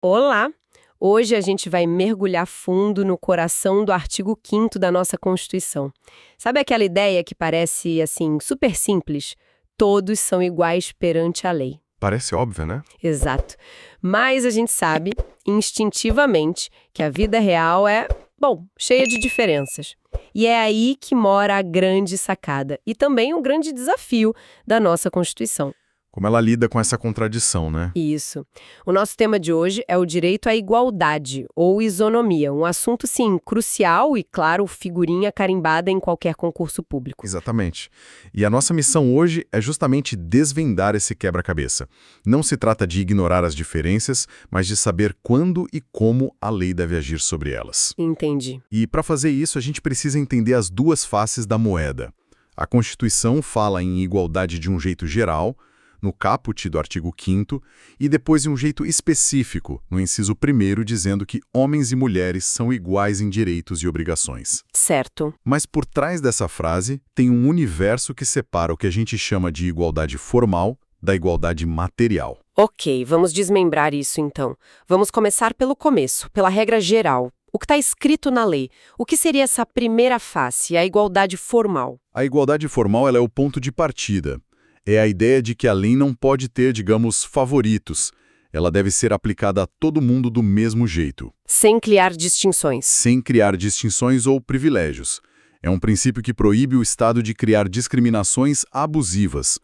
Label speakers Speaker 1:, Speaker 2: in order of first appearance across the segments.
Speaker 1: Olá! Hoje a gente vai mergulhar fundo no coração do artigo 5º da nossa Constituição. Sabe aquela ideia que parece, assim, super simples? Todos são iguais perante a lei.
Speaker 2: Parece óbvio, né?
Speaker 1: Exato. Mas a gente sabe, instintivamente, que a vida real é, bom, cheia de diferenças. E é aí que mora a grande sacada e também o grande desafio da nossa Constituição.
Speaker 2: Como ela lida com essa contradição, né?
Speaker 1: Isso. O nosso tema de hoje é o direito à igualdade, ou isonomia, um assunto, sim, crucial e, claro, figurinha carimbada em qualquer concurso público.
Speaker 2: Exatamente. E a nossa missão hoje é justamente desvendar esse quebra-cabeça. Não se trata de ignorar as diferenças, mas de saber quando e como a lei deve agir sobre elas.
Speaker 1: Entendi.
Speaker 2: E para fazer isso, a gente precisa entender as duas faces da moeda. A Constituição fala em igualdade de um jeito geral, no caput do artigo 5º, e depois de um jeito específico, no inciso 1º, dizendo que homens e mulheres são iguais em direitos e obrigações.
Speaker 1: Certo.
Speaker 2: Mas por trás dessa frase tem um universo que separa o que a gente chama de igualdade formal da igualdade material.
Speaker 1: Ok, vamos desmembrar isso então. Vamos começar pelo começo, pela regra geral. O que está escrito na lei? O que seria essa primeira face, a igualdade formal?
Speaker 2: A igualdade formal ela é o ponto de partida. É a ideia de que a lei não pode ter, digamos, favoritos. Ela deve ser aplicada a todo mundo do mesmo jeito.
Speaker 1: Sem criar distinções.
Speaker 2: Sem criar distinções ou privilégios. É um princípio que proíbe o Estado de criar discriminações abusivas.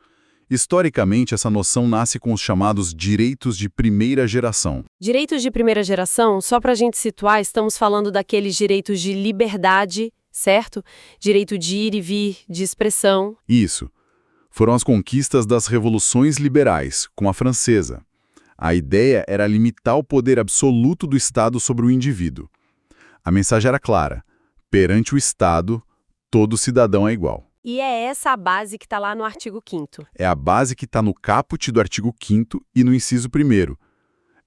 Speaker 2: Historicamente, essa noção nasce com os chamados direitos de primeira geração.
Speaker 1: Direitos de primeira geração, só para a gente situar, estamos falando daqueles direitos de liberdade, certo? Direito de ir e vir, de expressão.
Speaker 2: Isso. Foram as conquistas das revoluções liberais, como a francesa. A ideia era limitar o poder absoluto do Estado sobre o indivíduo. A mensagem era clara: perante o Estado, todo cidadão é igual.
Speaker 1: E é essa a base que está lá no artigo 5º.
Speaker 2: É a base que está no caput do artigo 5º e no inciso 1º.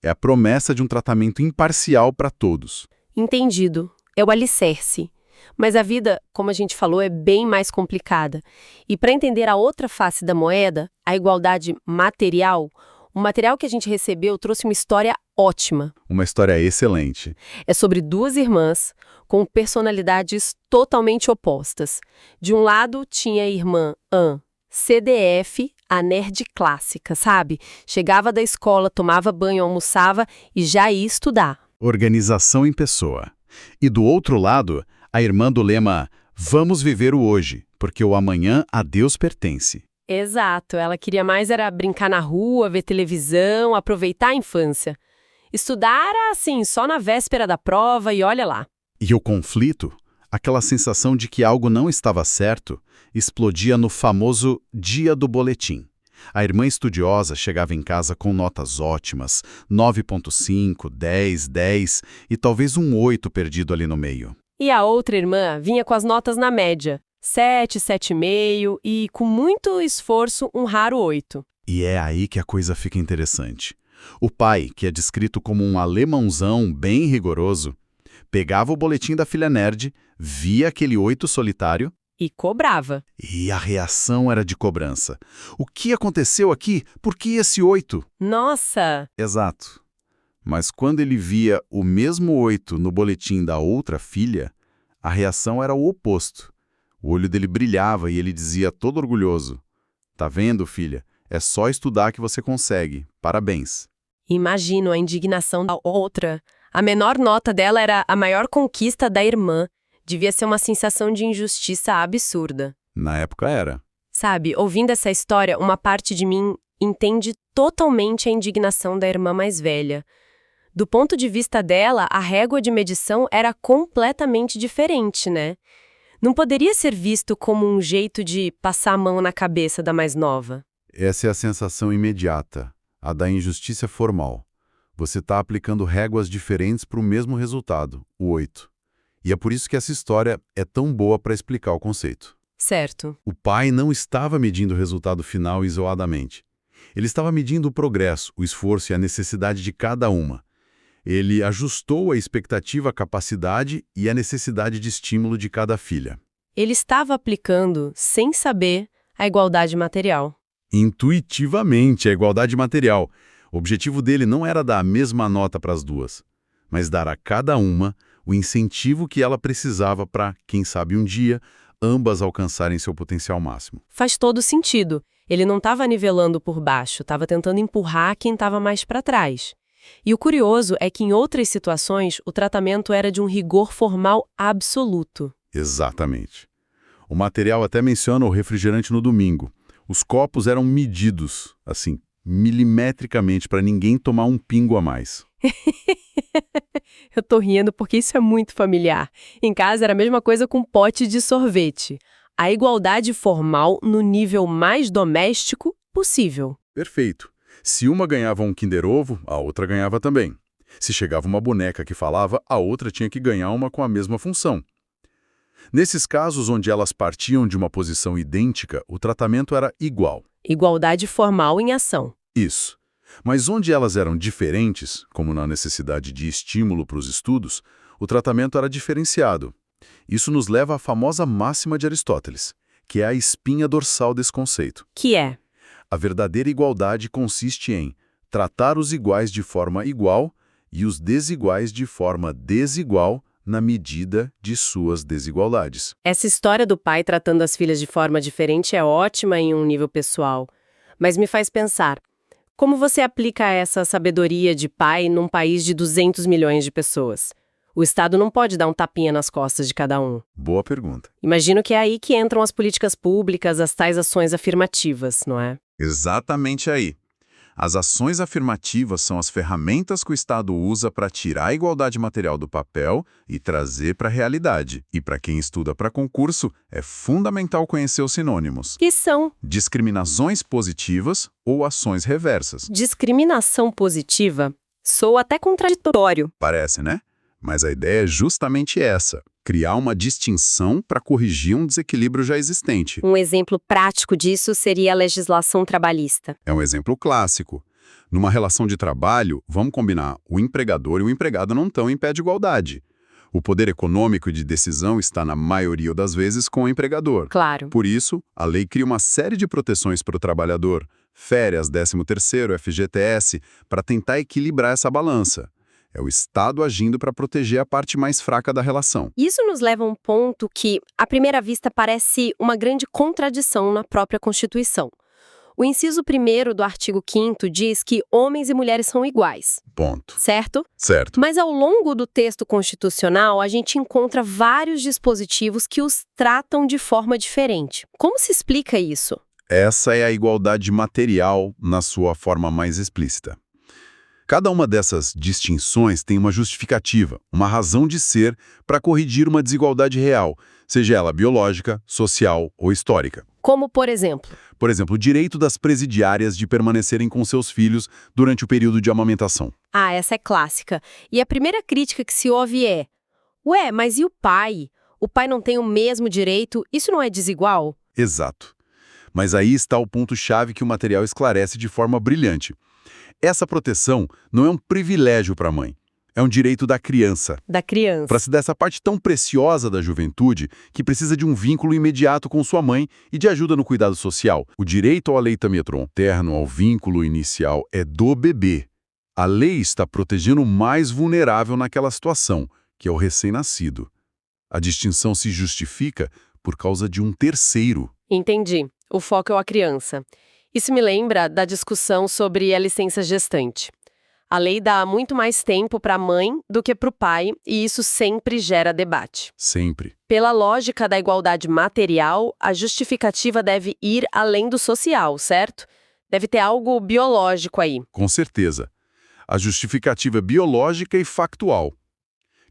Speaker 2: É a promessa de um tratamento imparcial para todos.
Speaker 1: Entendido. É o alicerce. Mas a vida, como a gente falou, é bem mais complicada. E para entender a outra face da moeda, a igualdade material, o material que a gente recebeu trouxe uma história ótima.
Speaker 2: Uma história excelente.
Speaker 1: É sobre duas irmãs com personalidades totalmente opostas. De um lado, tinha a irmã Ann, CDF, a nerd clássica, sabe? Chegava da escola, tomava banho, almoçava e já ia estudar.
Speaker 2: Organização em pessoa. E do outro lado, a irmã do lema "Vamos viver o hoje, porque o amanhã a Deus pertence".
Speaker 1: Exato, ela queria mais era brincar na rua, ver televisão, aproveitar a infância. Estudar era assim, só na véspera da prova e olha lá.
Speaker 2: E o conflito, aquela sensação de que algo não estava certo, explodia no famoso dia do boletim. A irmã estudiosa chegava em casa com notas ótimas, 9,5, 10, 10 e talvez um 8 perdido ali no meio.
Speaker 1: E a outra irmã vinha com as notas na média, 7, 7,5 e, com muito esforço, um raro 8.
Speaker 2: E é aí que a coisa fica interessante. O pai, que é descrito como um alemãozão bem rigoroso, pegava o boletim da filha nerd, via aquele 8 solitário
Speaker 1: e cobrava.
Speaker 2: E a reação era de cobrança. O que aconteceu aqui? Por que esse 8?
Speaker 1: Nossa!
Speaker 2: Exato. Mas quando ele via o mesmo 8 no boletim da outra filha, a reação era o oposto. O olho dele brilhava e ele dizia todo orgulhoso: "Tá vendo, filha? É só estudar que você consegue. Parabéns."
Speaker 1: Imagino a indignação da outra. A menor nota dela era a maior conquista da irmã. Devia ser uma sensação de injustiça absurda.
Speaker 2: Na época era.
Speaker 1: Sabe, ouvindo essa história, uma parte de mim entende totalmente a indignação da irmã mais velha. Do ponto de vista dela, a régua de medição era completamente diferente, né? Não poderia ser visto como um jeito de passar a mão na cabeça da mais nova.
Speaker 2: Essa é a sensação imediata, a da injustiça formal. Você está aplicando réguas diferentes para o mesmo resultado, o 8. E é por isso que essa história é tão boa para explicar o conceito.
Speaker 1: Certo.
Speaker 2: O pai não estava medindo o resultado final isoladamente. Ele estava medindo o progresso, o esforço e a necessidade de cada uma. Ele ajustou a expectativa, a capacidade e a necessidade de estímulo de cada filha.
Speaker 1: Ele estava aplicando, sem saber, a igualdade material.
Speaker 2: Intuitivamente, a igualdade material. O objetivo dele não era dar a mesma nota para as duas, mas dar a cada uma o incentivo que ela precisava para, quem sabe um dia, ambas alcançarem seu potencial máximo.
Speaker 1: Faz todo sentido. Ele não estava nivelando por baixo, estava tentando empurrar quem estava mais para trás. E o curioso é que em outras situações o tratamento era de um rigor formal absoluto.
Speaker 2: Exatamente. O material até menciona o refrigerante no domingo. Os copos eram medidos, assim, milimetricamente, para ninguém tomar um pingo a mais.
Speaker 1: Eu tô rindo porque isso é muito familiar. Em casa era a mesma coisa com pote de sorvete. A igualdade formal no nível mais doméstico possível.
Speaker 2: Perfeito. Se uma ganhava um Kinder Ovo, a outra ganhava também. Se chegava uma boneca que falava, a outra tinha que ganhar uma com a mesma função. Nesses casos onde elas partiam de uma posição idêntica, o tratamento era igual.
Speaker 1: Igualdade formal em ação.
Speaker 2: Isso. Mas onde elas eram diferentes, como na necessidade de estímulo para os estudos, o tratamento era diferenciado. Isso nos leva à famosa máxima de Aristóteles, que é a espinha dorsal desse conceito.
Speaker 1: Que é?
Speaker 2: A verdadeira igualdade consiste em tratar os iguais de forma igual e os desiguais de forma desigual na medida de suas desigualdades.
Speaker 1: Essa história do pai tratando as filhas de forma diferente é ótima em um nível pessoal, mas me faz pensar, como você aplica essa sabedoria de pai num país de 200 milhões de pessoas? O Estado não pode dar um tapinha nas costas de cada um.
Speaker 2: Boa pergunta.
Speaker 1: Imagino que é aí que entram as políticas públicas, as tais ações afirmativas, não é?
Speaker 2: Exatamente aí. As ações afirmativas são as ferramentas que o Estado usa para tirar a igualdade material do papel e trazer para a realidade. E para quem estuda para concurso, é fundamental conhecer os sinônimos.
Speaker 1: Que são
Speaker 2: Discriminações positivas ou ações reversas.
Speaker 1: discriminação positiva, soa até contraditório.
Speaker 2: Parece, né? Mas a ideia é justamente essa. Criar uma distinção para corrigir um desequilíbrio já existente.
Speaker 1: Um exemplo prático disso seria a legislação trabalhista.
Speaker 2: É um exemplo clássico. Numa relação de trabalho, vamos combinar, o empregador e o empregado não estão em pé de igualdade. O poder econômico e de decisão está, na maioria das vezes, com o empregador.
Speaker 1: Claro.
Speaker 2: Por isso, a lei cria uma série de proteções para o trabalhador, férias, 13º, FGTS, para tentar equilibrar essa balança. É o Estado agindo para proteger a parte mais fraca da relação.
Speaker 1: Isso nos leva a um ponto que, à primeira vista, parece uma grande contradição na própria Constituição. O inciso 1º do artigo 5º diz que homens e mulheres são iguais.
Speaker 2: Ponto.
Speaker 1: Certo?
Speaker 2: Certo.
Speaker 1: Mas ao longo do texto constitucional, a gente encontra vários dispositivos que os tratam de forma diferente. Como se explica isso?
Speaker 2: Essa é a igualdade material na sua forma mais explícita. Cada uma dessas distinções tem uma justificativa, uma razão de ser para corrigir uma desigualdade real, seja ela biológica, social ou histórica.
Speaker 1: Como, por exemplo?
Speaker 2: Por exemplo, o direito das presidiárias de permanecerem com seus filhos durante o período de amamentação.
Speaker 1: Ah, essa é clássica. E a primeira crítica que se ouve é: ué, mas e o pai? O pai não tem o mesmo direito? Isso não é desigual?
Speaker 2: Exato. Mas aí está o ponto-chave que o material esclarece de forma brilhante. Essa proteção não é um privilégio para a mãe, é um direito da criança.
Speaker 1: Da criança.
Speaker 2: Para se dar essa parte tão preciosa da juventude que precisa de um vínculo imediato com sua mãe e de ajuda no cuidado social. O direito ao aleitamento materno, ao vínculo inicial, é do bebê. A lei está protegendo o mais vulnerável naquela situação, que é o recém-nascido. A distinção se justifica por causa de um terceiro.
Speaker 1: Entendi. O foco é a criança. Isso me lembra da discussão sobre a licença gestante. A lei dá muito mais tempo para a mãe do que para o pai, e isso sempre gera debate.
Speaker 2: Sempre.
Speaker 1: Pela lógica da igualdade material, a justificativa deve ir além do social, certo? Deve ter algo biológico aí.
Speaker 2: Com certeza. A justificativa é biológica e factual.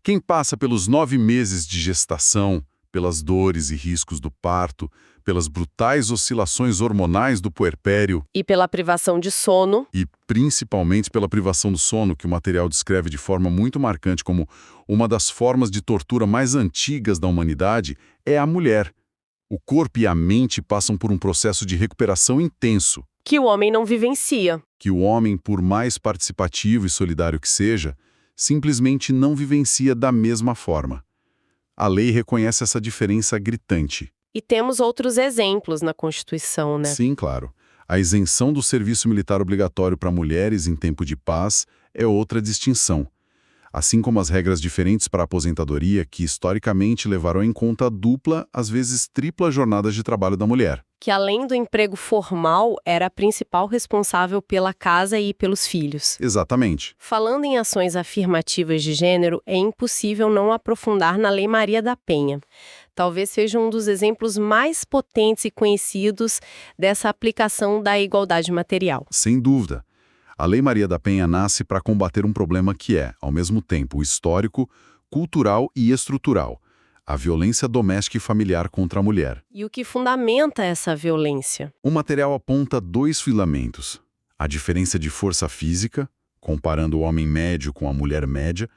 Speaker 2: Quem passa pelos 9 meses de gestação, pelas dores e riscos do parto, pelas brutais oscilações hormonais do puerpério
Speaker 1: E pela privação de sono.
Speaker 2: e principalmente pela privação do sono, que o material descreve de forma muito marcante como uma das formas de tortura mais antigas da humanidade, é a mulher. O corpo e a mente passam por um processo de recuperação intenso,
Speaker 1: Que o homem não vivencia.
Speaker 2: que o homem, por mais participativo e solidário que seja, simplesmente não vivencia da mesma forma. A lei reconhece essa diferença gritante.
Speaker 1: E temos outros exemplos na Constituição, né?
Speaker 2: Sim, claro. A isenção do serviço militar obrigatório para mulheres em tempo de paz é outra distinção, assim como as regras diferentes para a aposentadoria que historicamente levaram em conta a dupla, às vezes tripla jornada de trabalho da mulher.
Speaker 1: Que além do emprego formal, era a principal responsável pela casa e pelos filhos.
Speaker 2: Exatamente.
Speaker 1: Falando em ações afirmativas de gênero, é impossível não aprofundar na Lei Maria da Penha. Talvez seja um dos exemplos mais potentes e conhecidos dessa aplicação da igualdade material.
Speaker 2: Sem dúvida. A Lei Maria da Penha nasce para combater um problema que é, ao mesmo tempo, histórico, cultural e estrutural: a violência doméstica e familiar contra a mulher.
Speaker 1: E o que fundamenta essa violência?
Speaker 2: O material aponta dois filamentos: a diferença de força física, comparando o homem médio com a mulher média,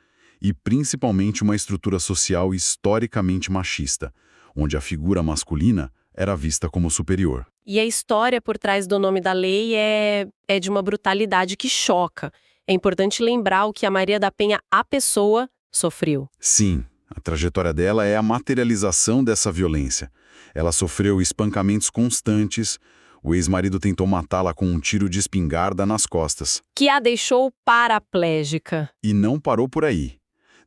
Speaker 2: e principalmente uma estrutura social historicamente machista, onde a figura masculina era vista como superior.
Speaker 1: E a história por trás do nome da lei é de uma brutalidade que choca. É importante lembrar o que a Maria da Penha, a pessoa, sofreu.
Speaker 2: Sim, a trajetória dela é a materialização dessa violência. Ela sofreu espancamentos constantes, o ex-marido tentou matá-la com um tiro de espingarda nas costas.
Speaker 1: Que a deixou paraplégica.
Speaker 2: E não parou por aí.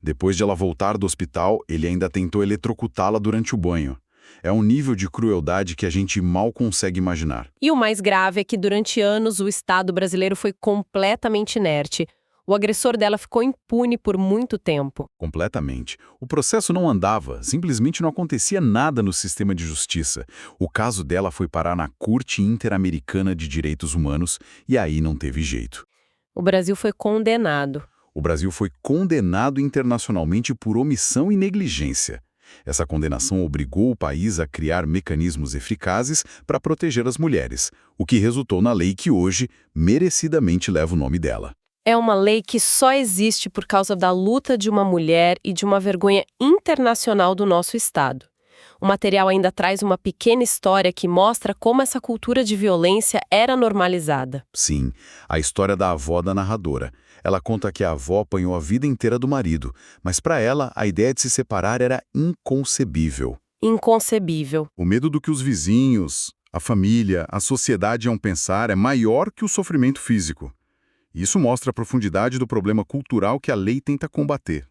Speaker 2: Depois de ela voltar do hospital, ele ainda tentou eletrocutá-la durante o banho. É um nível de crueldade que a gente mal consegue imaginar.
Speaker 1: E o mais grave é que durante anos o Estado brasileiro foi completamente inerte. O agressor dela ficou impune por muito tempo.
Speaker 2: Completamente. O processo não andava, simplesmente não acontecia nada no sistema de justiça. O caso dela foi parar na Corte Interamericana de Direitos Humanos e aí não teve jeito.
Speaker 1: O Brasil foi condenado.
Speaker 2: O Brasil foi condenado internacionalmente por omissão e negligência. Essa condenação obrigou o país a criar mecanismos eficazes para proteger as mulheres, o que resultou na lei que hoje, merecidamente, leva o nome dela.
Speaker 1: É uma lei que só existe por causa da luta de uma mulher e de uma vergonha internacional do nosso Estado. O material ainda traz uma pequena história que mostra como essa cultura de violência era normalizada.
Speaker 2: Sim, a história da avó da narradora. Ela conta que a avó apanhou a vida inteira do marido, mas para ela a ideia de se separar era inconcebível.
Speaker 1: Inconcebível.
Speaker 2: O medo do que os vizinhos, a família, a sociedade iam pensar é maior que o sofrimento físico. Isso mostra a profundidade do problema cultural que a lei tenta combater.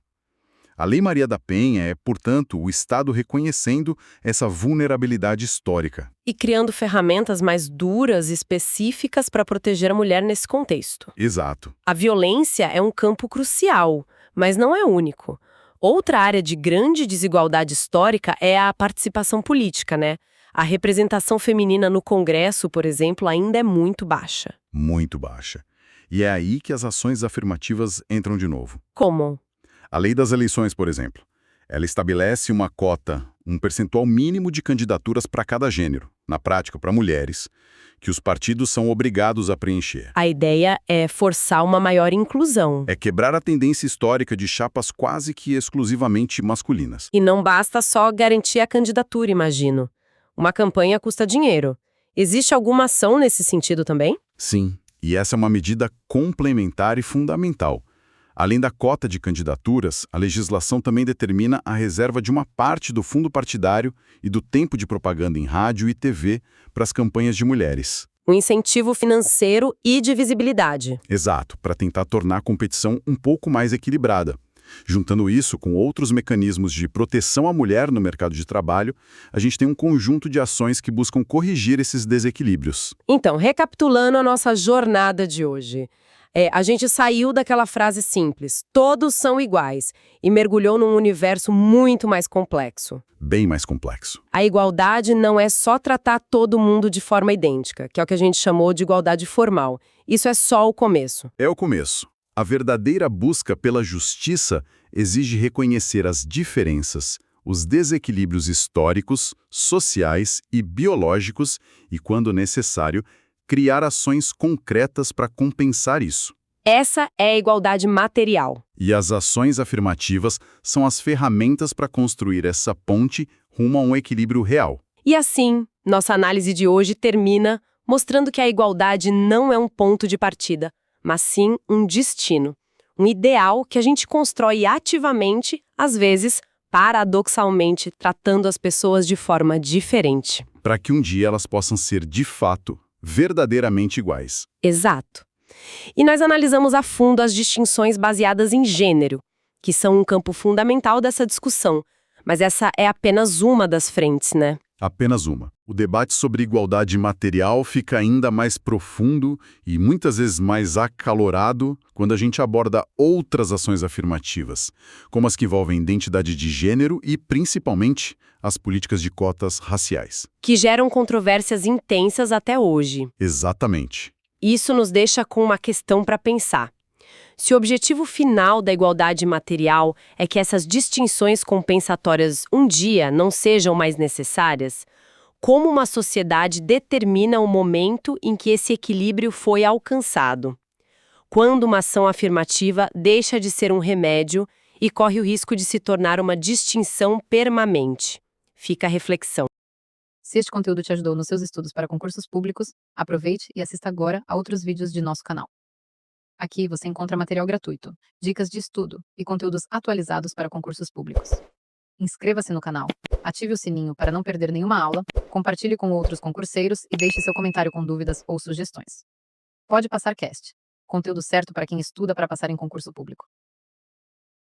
Speaker 2: A Lei Maria da Penha é, portanto, o Estado reconhecendo essa vulnerabilidade histórica.
Speaker 1: E criando ferramentas mais duras e específicas para proteger a mulher nesse contexto.
Speaker 2: Exato.
Speaker 1: A violência é um campo crucial, mas não é único. Outra área de grande desigualdade histórica é a participação política, né? A representação feminina no Congresso, por exemplo, ainda é muito baixa.
Speaker 2: Muito baixa. E é aí que as ações afirmativas entram de novo.
Speaker 1: Como?
Speaker 2: A lei das eleições, por exemplo. Ela estabelece uma cota, um percentual mínimo de candidaturas para cada gênero, na prática para mulheres, que os partidos são obrigados a preencher.
Speaker 1: A ideia é forçar uma maior inclusão.
Speaker 2: É quebrar a tendência histórica de chapas quase que exclusivamente masculinas.
Speaker 1: E não basta só garantir a candidatura, imagino. Uma campanha custa dinheiro. Existe alguma ação nesse sentido também?
Speaker 2: Sim, e essa é uma medida complementar e fundamental. Além da cota de candidaturas, a legislação também determina a reserva de uma parte do fundo partidário e do tempo de propaganda em rádio e TV para as campanhas de mulheres.
Speaker 1: Um incentivo financeiro e de visibilidade.
Speaker 2: Exato, para tentar tornar a competição um pouco mais equilibrada. Juntando isso com outros mecanismos de proteção à mulher no mercado de trabalho, a gente tem um conjunto de ações que buscam corrigir esses desequilíbrios.
Speaker 1: Então, recapitulando a nossa jornada de hoje. A gente saiu daquela frase simples, todos são iguais, e mergulhou num universo muito mais complexo.
Speaker 2: Bem mais complexo.
Speaker 1: A igualdade não é só tratar todo mundo de forma idêntica, que é o que a gente chamou de igualdade formal. Isso é só o começo.
Speaker 2: É o começo. A verdadeira busca pela justiça exige reconhecer as diferenças, os desequilíbrios históricos, sociais e biológicos e, quando necessário, criar ações concretas para compensar isso.
Speaker 1: Essa é a igualdade material.
Speaker 2: E as ações afirmativas são as ferramentas para construir essa ponte rumo a um equilíbrio real.
Speaker 1: E assim, nossa análise de hoje termina mostrando que a igualdade não é um ponto de partida, mas sim um destino. Um ideal que a gente constrói ativamente, às vezes, paradoxalmente, tratando as pessoas de forma diferente.
Speaker 2: Para que um dia elas possam ser, de fato, verdadeiramente iguais.
Speaker 1: Exato. E nós analisamos a fundo as distinções baseadas em gênero, que são um campo fundamental dessa discussão, mas essa é apenas uma das frentes, né?
Speaker 2: Apenas uma. O debate sobre igualdade material fica ainda mais profundo e muitas vezes mais acalorado quando a gente aborda outras ações afirmativas, como as que envolvem identidade de gênero e, principalmente, as políticas de cotas raciais.
Speaker 1: Que geram controvérsias intensas até hoje.
Speaker 2: Exatamente.
Speaker 1: Isso nos deixa com uma questão para pensar. Se o objetivo final da igualdade material é que essas distinções compensatórias um dia não sejam mais necessárias, como uma sociedade determina o momento em que esse equilíbrio foi alcançado? Quando uma ação afirmativa deixa de ser um remédio e corre o risco de se tornar uma distinção permanente? Fica a reflexão.
Speaker 3: Se este conteúdo te ajudou nos seus estudos para concursos públicos, aproveite e assista agora a outros vídeos de nosso canal. Aqui você encontra material gratuito, dicas de estudo e conteúdos atualizados para concursos públicos. Inscreva-se no canal, ative o sininho para não perder nenhuma aula, compartilhe com outros concurseiros e deixe seu comentário com dúvidas ou sugestões. Pode Passar Cast, conteúdo certo para quem estuda para passar em concurso público.